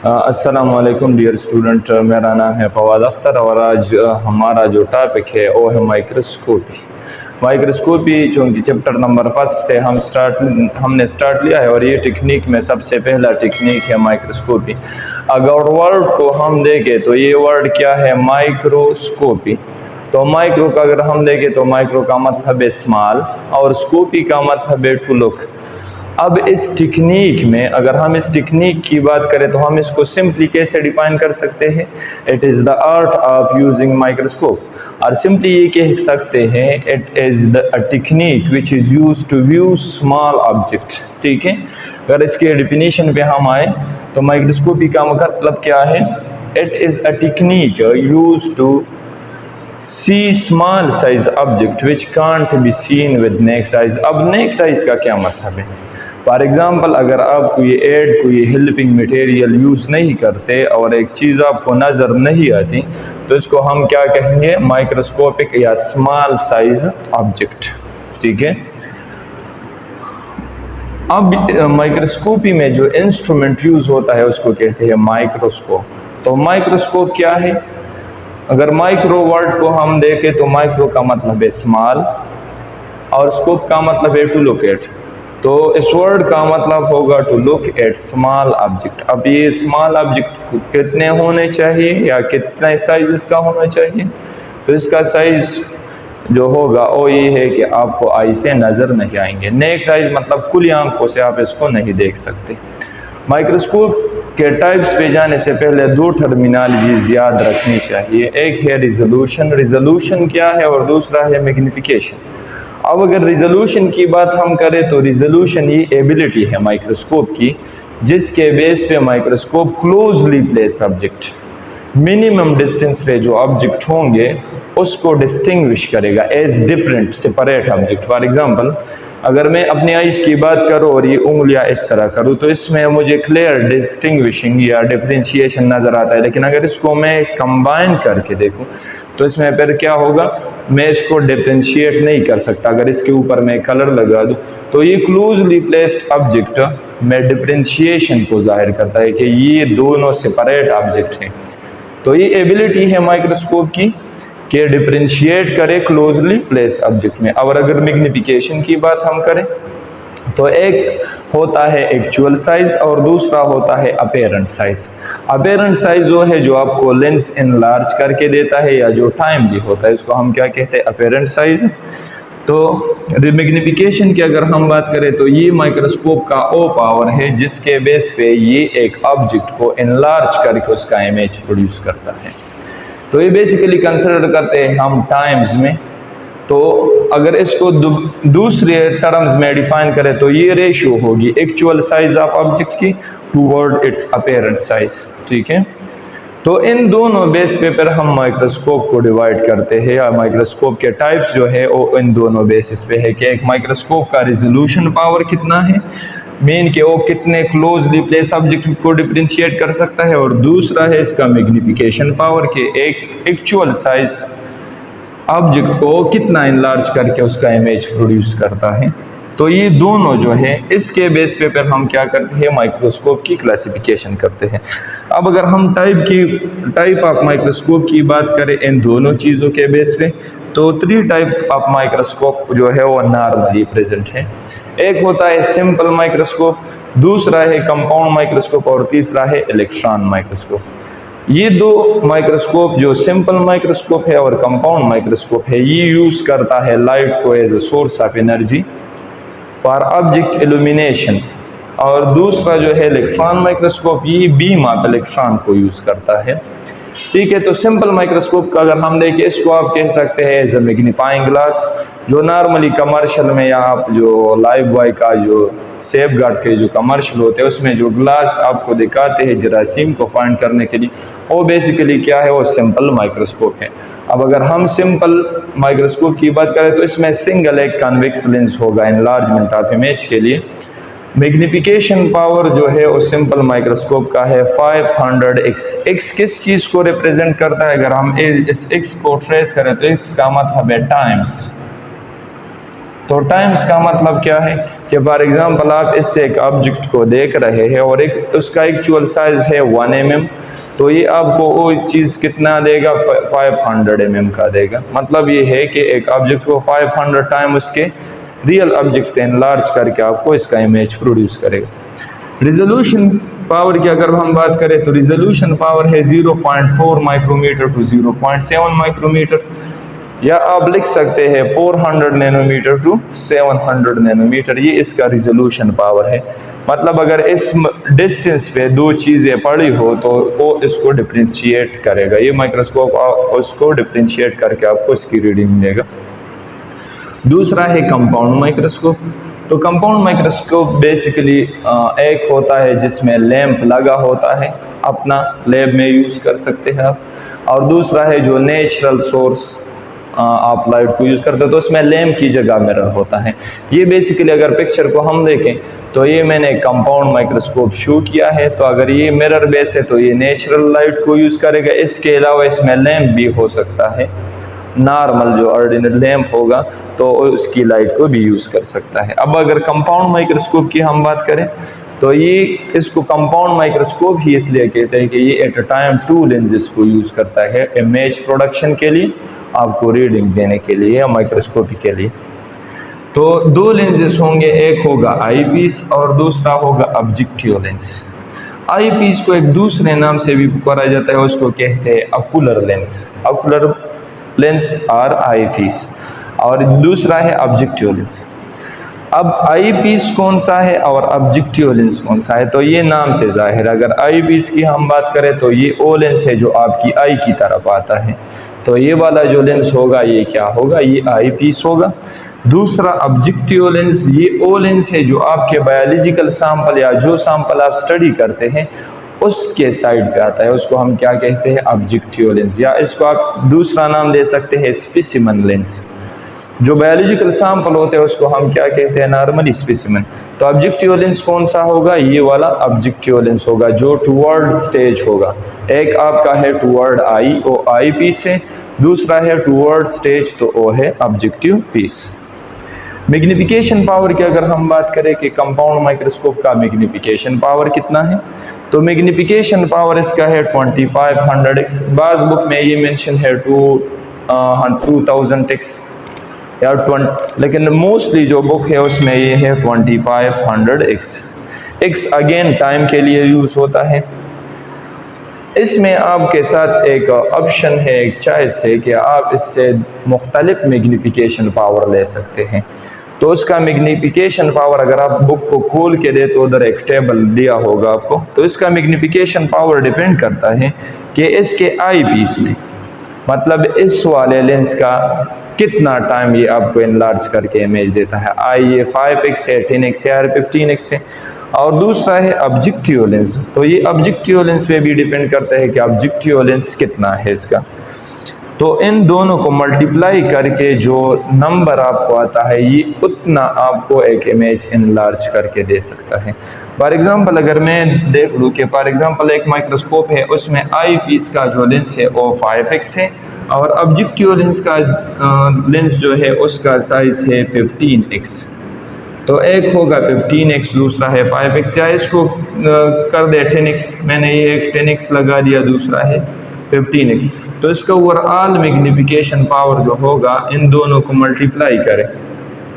अस्सलाम वालेकुम dear student, मेरा नाम है फवाद अख्तर और आज हमारा जो टॉपिक है वो है माइक्रोस्कोपी। माइक्रोस्कोपी चूँकि चैप्टर नंबर फर्स्ट से हमने स्टार्ट लिया है और ये टेक्निक में सबसे पहला टेक्निक है माइक्रोस्कोपी। अगर वर्ड को हम देखें तो ये वर्ड क्या है, माइक्रोस्कोपी। तो माइक्रो का अगर हम देखें तो माइक्रो का मतलब है स्मॉल और स्कोपी का मतलब है टू लुक। अब इस टेक्निक में अगर हम इस टेक्निक की बात करें तो हम इसको सिंपली कैसे डिफाइन कर सकते हैं, it is the art of using microscope. और सिंपली ये कह सकते हैं it is the technique which is use to view small object. ठीक है, अगर इसके डिफिनीशन पे हम आए तो माइक्रोस्कोपी का मतलब क्या है, it is a technique use to see small size object which can't be seen with naked eyes। अब naked eyes का क्या मतलब है? फॉर एग्जाम्पल अगर आप कोई हेल्पिंग मटेरियल यूज़ नहीं करते और एक चीज़ आपको नज़र नहीं आती तो इसको हम क्या कहेंगे, माइक्रोस्कोपिक या स्मॉल साइज ऑब्जेक्ट। ठीक है, अब माइक्रोस्कोपी में जो इंस्ट्रूमेंट यूज़ होता है उसको कहते हैं माइक्रोस्कोप। तो माइक्रोस्कोप क्या है, अगर माइक्रो वर्ड को हम देखें तो माइक्रो का मतलब है स्मॉल और स्कोप का मतलब है टू लुक एट। तो इस वर्ड का मतलब होगा to look at small object. अब ये स्मॉल ऑब्जेक्ट कितने होने चाहिए या कितने साइज इसका होना चाहिए, तो इसका साइज जो होगा वो ये है कि आपको आई से नज़र नहीं आएंगे। नेक्ड आइज मतलब खुली आंखों से आप इसको नहीं देख सकते। माइक्रोस्कोप के टाइप्स पे जाने से पहले दो टर्मिनोलॉजीज याद रखनी चाहिए, एक है रिजोल्यूशन, रिजोल्यूशन क्या है, और दूसरा है मैग्निफिकेशन। अब अगर रिजोल्यूशन की बात हम करें तो रिजोल्यूशन ये एबिलिटी है माइक्रोस्कोप की जिसके बेस पे microscope closely place object, minimum distance पे जो ऑब्जेक्ट होंगे उसको डिस्टिंग्विश करेगा as different separate object. For example अगर मैं अपनी आइज़ की बात करूँ और ये उंगलियां इस तरह करूँ तो इसमें मुझे क्लियर डिस्टिंग्विशिंग या डिफरेंशिएशन नज़र आता है, लेकिन अगर इसको मैं कंबाइन करके देखूँ तो इसमें फिर क्या होगा, मैं इसको डिफरेंशिएट नहीं कर सकता। अगर इसके ऊपर मैं कलर लगा दूँ तो ये क्लोजली प्लेस्ड ऑब्जेक्ट में डिफरेंशिएशन को जाहिर करता है कि ये दोनों सेपरेट ऑब्जेक्ट हैं। तो ये एबिलिटी है माइक्रोस्कोप की कि डिफरेंशिएट करे क्लोजली प्लेस ऑब्जेक्ट में। और अगर मैग्निफिकेशन की बात हम करें तो एक होता है एक्चुअल साइज और दूसरा होता है अपीरेंट साइज। अपीरेंट साइज जो है जो आपको लेंस इनलार्ज करके देता है या जो टाइम भी होता है इसको हम क्या कहते हैं, अपीरेंट साइज। तो मैग्निफिकेशन की अगर हम बात करें तो ये माइक्रोस्कोप का ओ पावर है जिसके बेस पे ये एक ऑब्जेक्ट को इनलार्ज करके उसका इमेज प्रोड्यूस करता है। तो ये बेसिकली कंसिडर करते हैं हम टाइम्स में। तो अगर इसको दूसरे टर्म्स में डिफाइन करें तो ये रेशियो होगी एक्चुअल साइज ऑफ ऑब्जेक्ट की टूवर्ड इट्स अपीरेंट साइज। ठीक है, तो इन दोनों बेस पे पर हम माइक्रोस्कोप को डिवाइड करते हैं या माइक्रोस्कोप के टाइप्स जो है वो इन दोनों बेसिस पे है कि एक माइक्रोस्कोप का रिजोल्यूशन पावर कितना है, मेन के वो कितने क्लोजली प्लेस ऑब्जेक्ट को डिफरेंशिएट कर सकता है, और दूसरा है इसका मैग्निफिकेशन पावर के एक एक्चुअल साइज ऑब्जेक्ट को कितना इनलार्ज करके उसका इमेज प्रोड्यूस करता है। तो ये दोनों जो है इसके बेस पे पर हम क्या करते हैं, माइक्रोस्कोप की क्लासिफिकेशन करते हैं। अब अगर हम टाइप ऑफ माइक्रोस्कोप की बात करें इन दोनों चीज़ों के बेस पे तो 3 टाइप ऑफ माइक्रोस्कोप जो है वो नॉर्मली प्रेजेंट है। एक होता है सिंपल माइक्रोस्कोप, दूसरा है कंपाउंड माइक्रोस्कोप और तीसरा है इलेक्ट्रॉन माइक्रोस्कोप। ये दो माइक्रोस्कोप जो सिंपल माइक्रोस्कोप है और कंपाउंड माइक्रोस्कोप है ये यूज करता है लाइट को as a source of energy for object illumination, और दूसरा जो है इलेक्ट्रॉन माइक्रोस्कोप ये बीम ऑफ इलेक्ट्रॉन को यूज करता है। ठीक है, तो सिंपल माइक्रोस्कोप का अगर हम देखें इसको आप कह सकते हैं एज ए मैग्नीफाइंग ग्लास, जो नॉर्मली कमर्शियल में या आप जो लाइफ बॉय का जो सेफ गार्ड के जो कमर्शियल होते हैं उसमें जो ग्लास आपको दिखाते हैं जरासीम को फाइंड करने के लिए, वो बेसिकली क्या है, वो सिंपल माइक्रोस्कोप है। अब अगर हम सिंपल माइक्रोस्कोप की बात करें तो इसमें सिंगल एक कन्वेक्स लेंस होगा इनलार्जमेंट ऑफ इमेज के लिए। मैग्निफिकेशन पावर जो है वो सिंपल माइक्रोस्कोप का है 500x। x किस चीज को रिप्रेजेंट करता है, अगर हम इस x को ट्रेस करें तो x का मतलब है टाइम्स। तो टाइम्स का मतलब क्या है कि फॉर एग्जांपल आप इससे एक ऑब्जेक्ट को देख रहे हैं और एक उसका एक्चुअल साइज है 1 mm, तो ये आपको वो चीज़ कितना देगा, 500 mm का देगा। मतलब ये है कि एक ऑब्जेक्ट को 500 टाइम उसके रियल ऑब्जेक्ट से एनलार्ज करके आपको इसका इमेज प्रोड्यूस करेगा। रिजोल्यूशन पावर की अगर हम बात करें तो रिजोल्यूशन पावर है 0.4 माइक्रोमीटर टू 0.7 माइक्रोमीटर, या आप लिख सकते हैं 400 नैनोमीटर टू 700 नैनोमीटर, ये इसका रिजोल्यूशन पावर है। मतलब अगर इस डिस्टेंस पे दो चीज़ें पड़ी हो तो वो इसको डिफ्रेंशिएट करेगा, ये माइक्रोस्कोप उसको डिफ्रेंशिएट करके आपको इसकी रीडिंग देगा। दूसरा है कंपाउंड माइक्रोस्कोप। तो कंपाउंड माइक्रोस्कोप बेसिकली एक होता है जिसमें लैंप लगा होता है, अपना लैब में यूज़ कर सकते हैं आप, और दूसरा है जो नेचुरल सोर्स आप लाइट को यूज़ करते हो तो उसमें लैंप की जगह मिरर होता है। ये बेसिकली अगर पिक्चर को हम देखें तो ये मैंने कंपाउंड माइक्रोस्कोप शो किया है, तो अगर ये मिरर बेस है तो ये नेचुरल लाइट को यूज़ करेगा। इसके अलावा इसमें लैंप भी हो सकता है, नॉर्मल जो ऑर्डिनरी लैंप होगा तो उसकी लाइट को भी यूज़ कर सकता है। अब अगर कंपाउंड माइक्रोस्कोप की हम बात करें तो ये इसको कंपाउंड माइक्रोस्कोप ही इसलिए कहते हैं कि ये एट अ टाइम 2 लेंसेज को यूज़ करता है इमेज प्रोडक्शन के लिए, आपको रीडिंग देने के लिए या माइक्रोस्कोपी के लिए। तो 2 लेंसेज होंगे, एक होगा आई पीस और दूसरा होगा ऑब्जेक्टिव लेंस। आई पीस को एक दूसरे नाम से भी पुकारा जाता है, उसको कहते हैं ऑकुलर लेंस, ऑकुलर लेंस और आई पीस, और दूसरा है ऑब्जेक्टिव लेंस। अब आई पीस कौन सा है और ऑब्जेक्टिव लेंस कौन सा है, तो ये नाम से जाहिर है। अगर आई पीस की हम बात करें तो ये ओ लेंस है जो आपकी आई की तरफ आता है, तो ये वाला जो लेंस होगा ये क्या होगा, ये आई पीस होगा। दूसरा ऑब्जेक्टिव लेंस, ये ओ लेंस है जो आपके बायोलॉजिकल सैंपल या जो सैंपल आप स्टडी करते हैं उसके साइड पे आता है, उसको हम क्या कहते हैं, ऑब्जेक्टिव लेंस, या इसको आप दूसरा नाम दे सकते हैं स्पेसिमेन लेंस। जो बायोलॉजिकल सैंपल होते हैं उसको हम क्या कहते हैं, नॉर्मल स्पेसिमेन। तो ऑब्जेक्टिव लेंस कौन सा होगा, ये वाला ऑब्जेक्टिव लेंस होगा जो टुवर्ड स्टेज होगा। एक आपका है टुवर्ड आई, ओ आई पीस है, दूसरा है टुवर्ड स्टेज, तो वो है ऑब्जेक्टिव पीस। मैग्निफिकेशन पावर की अगर हम बात करें कि कंपाउंड माइक्रोस्कोप का मैग्निफिकेशन पावर कितना है, तो मैग्निफिकेशन पावर इसका है 2500x, बाज़ बुक में ये मेंशन है 2000x या 20, लेकिन मोस्टली जो बुक है उसमें ये है 2500x। x अगेन टाइम के लिए यूज़ होता है। इसमें आपके साथ एक ऑप्शन है, एक चॉइस है कि आप इससे मुख्तलिफ मैग्निफिकेशन पावर ले सकते हैं। तो उसका मैग्निफिकेशन पावर अगर आप बुक को खोल के दे तो उधर एक टेबल दिया होगा आपको, तो इसका मैग्निफिकेशन पावर डिपेंड करता है कि इसके आई पीस में, मतलब इस वाले लेंस का कितना टाइम ये आपको एनलार्ज करके इमेज देता है। आई ये 5x है, 10x है और 15x है। और दूसरा है ऑब्जेक्टिव लेंस, तो ये ऑब्जेक्टिव लेंस पे भी डिपेंड करता है कि ऑब्जेक्टिव लेंस कितना है इसका। तो इन दोनों को मल्टीप्लाई करके जो नंबर आपको आता है ये उतना आपको एक इमेज एनलार्ज करके दे सकता है। फॉर एग्जांपल अगर मैं देख लूँ कि फॉर एग्जांपल एक माइक्रोस्कोप है, उसमें आई पीस का जो लेंस है वो 5x है और ऑब्जेक्टिव लेंस का लेंस जो है उसका साइज है 15x। तो एक होगा 15x, दूसरा है 5x, या इसको कर दे 10x, मैंने ये एक 10x लगा दिया, दूसरा है 15x। तो इसका ओवरऑल मैग्निफिकेशन पावर जो होगा इन दोनों को मल्टीप्लाई करें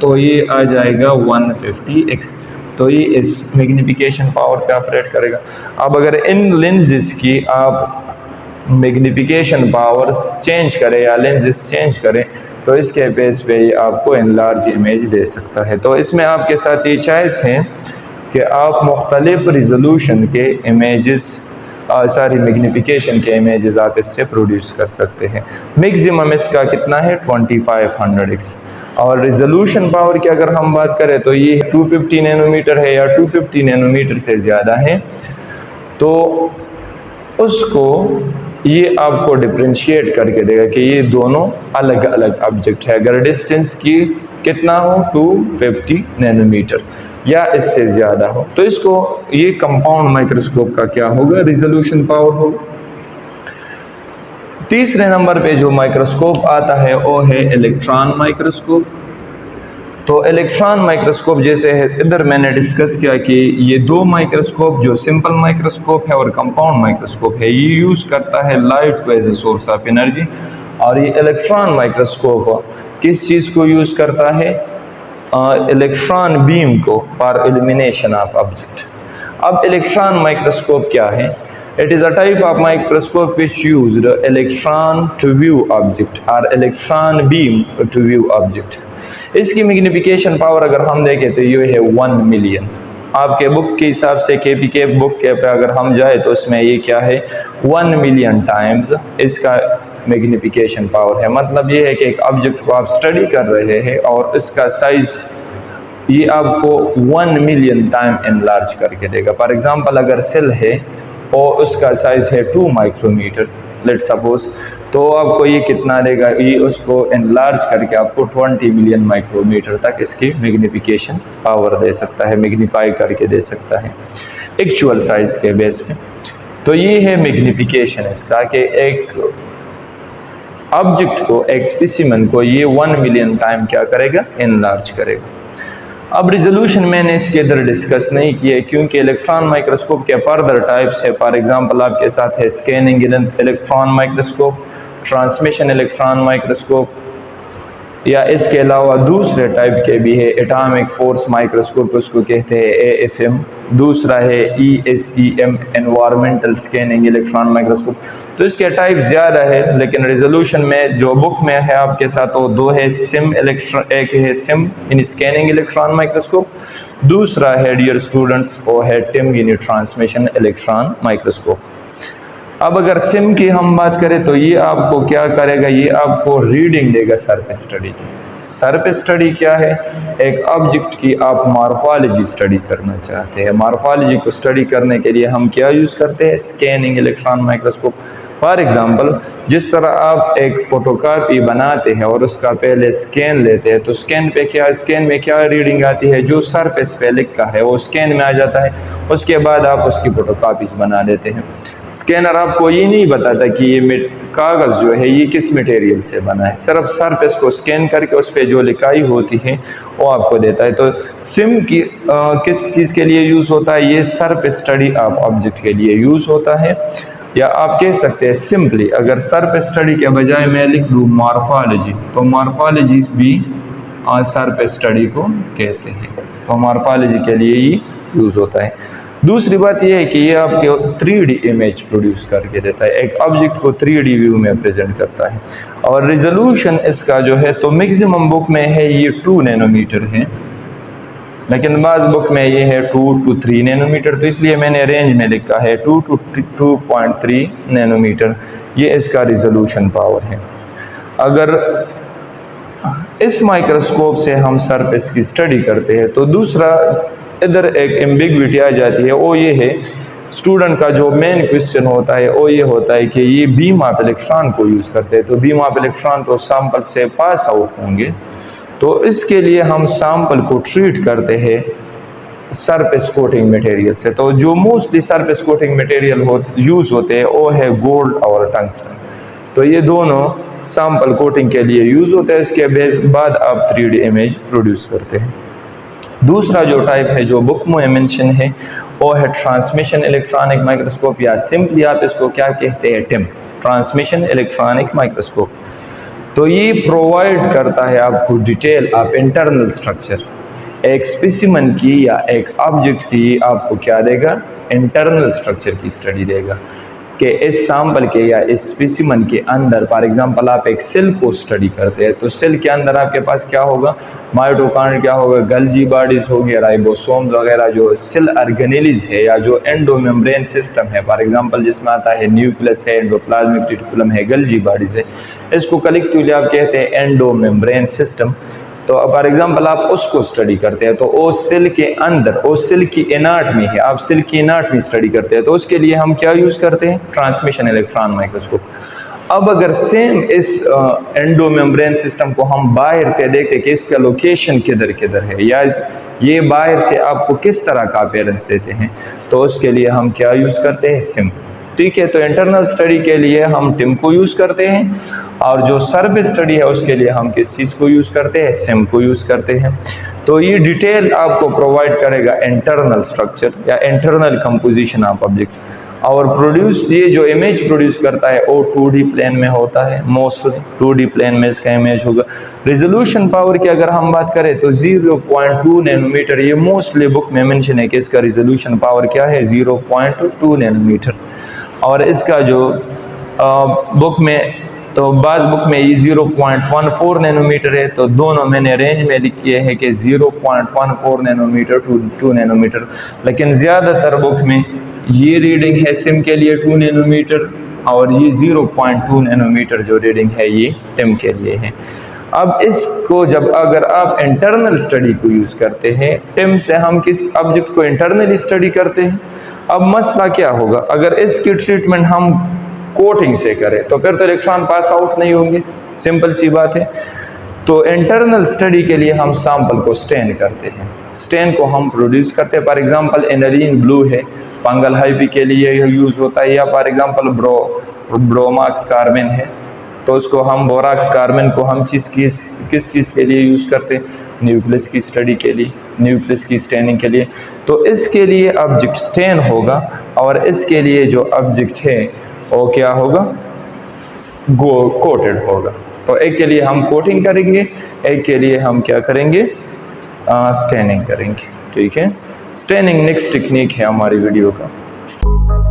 तो ये आ जाएगा 150x। तो ये इस मैग्निफिकेशन पावर पे ऑपरेट करेगा। अब अगर इन लेंसेज की आप मैग्निफिकेशन पावर चेंज करें या लेंसेज चेंज करें तो इसके बेस पे ये आपको एनलार्ज इमेज दे सकता है। तो इसमें आपके साथ ये चॉइस है कि आप मुख्तलिफ रिजोल्यूशन के इमेजेस, सारी मैग्निफिकेशन के इमेजेस आप इससे प्रोड्यूस कर सकते हैं। मैक्सिमम इसका कितना है 2500x। और रिजोल्यूशन पावर की अगर हम बात करें तो ये 250 नैनोमीटर है या 250 नैनोमीटर से ज़्यादा है, तो उसको ये आपको डिफ्रेंशिएट करके देगा कि ये दोनों अलग अलग ऑब्जेक्ट है। अगर डिस्टेंस की कितना हो 250 नैनोमीटर या इससे ज़्यादा हो तो इसको ये कंपाउंड माइक्रोस्कोप का क्या होगा, रिजोल्यूशन पावर होगा। तीसरे नंबर पे जो माइक्रोस्कोप आता है वो है इलेक्ट्रॉन माइक्रोस्कोप। तो इलेक्ट्रॉन माइक्रोस्कोप जैसे है, इधर मैंने डिस्कस किया कि ये दो माइक्रोस्कोप जो सिंपल माइक्रोस्कोप है और कंपाउंड माइक्रोस्कोप है, ये यूज़ करता है लाइट को as a source of energy, और ये इलेक्ट्रॉन माइक्रोस्कोप किस चीज़ को यूज़ करता है, इलेक्ट्रॉन बीम को फॉर इल्यूमिनेशन ऑफ ऑब्जेक्ट। अब इलेक्ट्रॉन माइक्रोस्कोप क्या है? It is a type of microscope which used electron to view object और electron beam to view object. इसकी मैग्निफिकेशन पावर अगर हम देखें तो ये है 1 मिलियन। आपके बुक के हिसाब से KPK बुक के पे अगर हम जाए तो उसमें ये क्या है, 1 मिलियन टाइम्स इसका मैग्निफिकेशन पावर है। मतलब ये है कि एक ऑब्जेक्ट को आप स्टडी कर रहे हैं और इसका साइज ये आपको 1 मिलियन टाइम एनलार्ज करके देगा। फॉर एग्जांपल अगर सेल है और उसका साइज है 2 माइक्रोमीटर लेट सपोज, तो आपको ये कितना देगा, ये उसको एनलार्ज करके आपको 20 मिलियन माइक्रोमीटर तक इसकी मैग्निफिकेशन पावर दे सकता है, मैग्नीफाई करके दे सकता है एक्चुअल साइज के बेस पे। तो ये है मैग्निफिकेशन इसका कि एक ऑब्जेक्ट को, एक स्पेसिमेन को ये 1 मिलियन टाइम क्या करेगा, एनलार्ज करेगा। अब रिजोल्यूशन मैंने इसके अंदर डिस्कस नहीं किया क्योंकि इलेक्ट्रॉन माइक्रोस्कोप के फर्दर टाइप्स है। फॉर एग्जांपल आपके साथ है scanning electron microscope, transmission electron microscope, या इसके अलावा दूसरे टाइप के भी है, एटॉमिक फोर्स माइक्रोस्कोप उसको कहते हैं AFM, दूसरा है ESEM environmental scanning electron microscope. तो इसके टाइप ज़्यादा है, लेकिन रेजोल्यूशन में जो बुक में है आपके साथ वो दो है, एक है सिम इन स्कैनिंग इलेक्ट्रॉन माइक्रोस्कोप, दूसरा है डियर स्टूडेंट्स वो है टिम इन ट्रांसमिशन इलेक्ट्रॉन माइक्रोस्कोप। अब अगर सिम की हम बात करें तो ये आपको क्या करेगा, ये आपको रीडिंग देगा सरफेस स्टडी। सरफेस स्टडी क्या है, एक ऑब्जेक्ट की आप मॉर्फोलॉजी स्टडी करना चाहते हैं, मॉर्फोलॉजी को स्टडी करने के लिए हम क्या यूज़ करते हैं, scanning electron microscope. For example जिस तरह आप एक फोटोकॉपी बनाते हैं और उसका पहले स्कैन लेते हैं, तो स्कैन में क्या रीडिंग आती है, जो सरफेस पे लिखा है वो स्कैन में आ जाता है, उसके बाद आप उसकी फोटोकॉपीज बना देते हैं। स्कैनर आपको ये नहीं बताता कि ये कागज़ जो है ये किस मटेरियल से बना है, सिर्फ सरफेस को स्कैन करके उस पर जो लिखाई होती है वो आपको देता है। तो सिम की किस चीज़ के लिए यूज़ होता है, ये सरफेस स्टडी ऑफ ऑब्जेक्ट के लिए यूज़ होता है। या आप कह सकते हैं सिंपली, अगर सरफेस स्टडी के बजाय मैं लिख दूँ मॉर्फोलॉजी, तो मॉर्फोलॉजी भी सरफेस स्टडी को कहते हैं। तो मॉर्फोलॉजी के लिए ही यूज़ होता है। दूसरी बात यह है कि ये आपके 3D इमेज प्रोड्यूस करके देता है, एक ऑब्जेक्ट को 3D व्यू में प्रेजेंट करता है। और रिजोल्यूशन इसका जो है तो मैक्सिमम बुक में है ये 2 नैनोमीटर है, लेकिन बाज़ बुक में ये है 2 to 3 नैनोमीटर, तो इसलिए मैंने रेंज में लिखा है 2 to 2.3 नैनोमीटर, ये इसका रिजोल्यूशन पावर है। अगर इस माइक्रोस्कोप से हम सरफेस की स्टडी करते हैं तो दूसरा इधर एक एम्बिग्विटी आ जाती है, वो ये है स्टूडेंट का जो मेन क्वेश्चन होता है वो ये होता है कि ये बीम ऑफ इलेक्ट्रॉन को यूज़ करते हैं, तो बीम ऑफ इलेक्ट्रॉन तो सैंपल से पास आउट होंगे, तो इसके लिए हम सैंपल को ट्रीट करते हैं सरफेस कोटिंग मटेरियल से। तो जो mostly surface coating material use होते हैं वो है गोल्ड और टंगस्टन, तो ये दोनों सैंपल कोटिंग के लिए यूज़ होते हैं। इसके बाद आप 3D इमेज प्रोड्यूस करते हैं। दूसरा जो टाइप है जो बुक में मेंशन है वो है ट्रांसमिशन इलेक्ट्रॉनिक माइक्रोस्कोप, या सिंपली आप इसको क्या कहते हैं, टिम, ट्रांसमिशन इलेक्ट्रॉनिक माइक्रोस्कोप। तो ये प्रोवाइड करता है आपको डिटेल ऑफ इंटरनल स्ट्रक्चर, एक स्पेसिमेन की या एक ऑब्जेक्ट की आपको क्या देगा, इंटरनल स्ट्रक्चर की स्टडी देगा कि इस सैंपल के या इस स्पेसिमेन के अंदर, फॉर एग्जांपल आप एक सेल को स्टडी करते हैं तो सेल के अंदर आपके पास क्या होगा, माइटोकॉन्ड्रिया क्या होगा, गल्जी बॉडीज होगी, राइबोसोम्स वगैरह, जो सेल ऑर्गेनेलिज है या जो एंडोमेम्ब्रेन सिस्टम है, फॉर एग्जांपल जिसमें आता है न्यूक्लियस है, एंडोप्लाज्मिक रेटिकुलम है, गल्जी बॉडीज है, इसको कलेक्टिवली आप कहते हैं एंडोमेम्ब्रेन सिस्टम। तो फॉर एग्जांपल आप उसको स्टडी करते हैं तो वो सेल के अंदर, वो सेल की एनाटमी है, आप सेल की एनाटमी स्टडी करते हैं, तो उसके लिए हम क्या यूज़ करते हैं, ट्रांसमिशन इलेक्ट्रॉन माइक्रोस्कोप। अब अगर सेम इस एंडोमेम्ब्रेन सिस्टम को हम बाहर से देखें कि इसका लोकेशन किधर किधर है, या ये बाहर से आपको किस तरह का अपीयरेंस देते हैं, तो उसके लिए हम क्या यूज़ करते हैं, सिम। ठीक है, तो इंटरनल स्टडी के लिए हम टिम को यूज़ करते हैं, और जो सर्विस स्टडी है उसके लिए हम किस चीज़ को यूज़ करते हैं, सिम को यूज़ करते हैं। तो ये डिटेल आपको प्रोवाइड करेगा इंटरनल स्ट्रक्चर या इंटरनल कंपोजिशन ऑफ ऑब्जेक्ट। और प्रोड्यूस, ये जो इमेज प्रोड्यूस करता है वो 2D प्लेन में होता है, मोस्टली 2D प्लेन में इसका इमेज होगा। रिजोल्यूशन पावर की अगर हम बात करें तो 0.2 नैनोमीटर, ये मोस्टली बुक में मेंशन है कि इसका रिजोल्यूशन पावर क्या है, 0.2 नैनोमीटर। और इसका जो बुक में, तो बाज़ बुक में ये 0.14 नैनोमीटर है, तो दोनों मैंने रेंज में लिखे हैं कि 0.14 नैनोमीटर टू 2 नैनोमीटर, लेकिन ज़्यादातर बुक में ये रीडिंग है सिम के लिए 2 नैनोमीटर और ये 0.2 नैनोमीटर जो रीडिंग है ये टिम के लिए है। अब इसको जब अगर आप इंटरनल स्टडी को यूज़ करते हैं, टिम से हम किस ऑब्जेक्ट को इंटरनली स्टडी करते हैं। अब मसला क्या होगा, अगर इसकी ट्रीटमेंट हम कोटिंग से करें तो फिर तो इलेक्ट्रॉन पास आउट नहीं होंगे, सिंपल सी बात है। तो इंटरनल स्टडी के लिए हम सैंपल को स्टेन करते हैं, स्टेन को हम प्रोड्यूस करते हैं। फॉर एग्जांपल एनालिन ब्लू है, फंगल हाइपी के लिए यूज़ होता है, या फॉर एग्जांपल ब्रोमाक्स कार्बन है, तो उसको हम बोराक्स कार्बन को हम किस चीज़ के लिए यूज़ करते हैं, न्यूक्लियस की स्टडी के लिए, न्यूक्लियस की स्टेनिंग के लिए। तो इसके लिए ऑब्जेक्ट स्टेन होगा और इसके लिए जो ऑब्जेक्ट है वो क्या होगा, कोटेड होगा। तो एक के लिए हम कोटिंग करेंगे, एक के लिए हम क्या करेंगे, स्टेनिंग करेंगे। ठीक है, स्टेनिंग नेक्स्ट टेक्निक है हमारी वीडियो का।